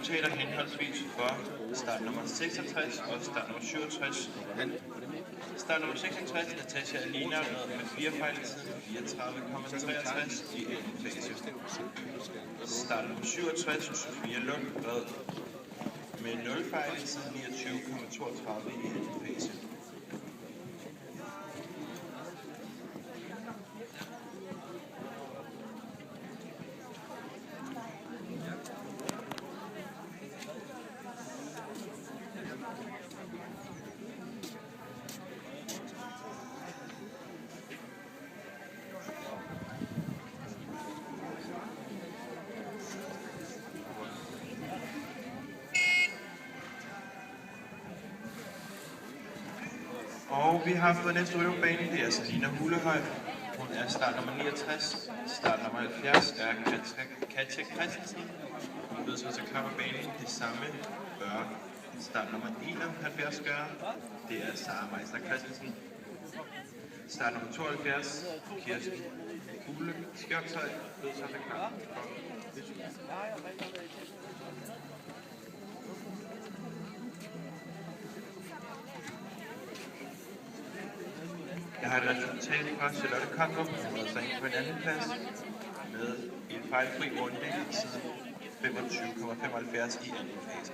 resultater henholdsvis for startnummer 66 og startnummer 67. Startnummer 66, Natasha Alina med 4 fejl i tiden, 34,63 i anden fase. Startnummer 67, Sofia Lund med 0 fejl i tiden, 29,32 i anden fase. Og vi har fået næste rytter på banen, det er Selina Hulehøj. Hun er startnummer 69. Startnummer 70 er Katja Christensen. Hun ved sig klar på banen. Det samme bør startnummer 71 gøre. Det er Sara Meister Christensen. Startnummer 72, Kirsten Kugle Skjørtøj, ved sig klar for Jeg har et resultat fra Charlotte Kondrup, som er sig på en anden plads med en fejlfri runde i tiden 25,75 i anden fase.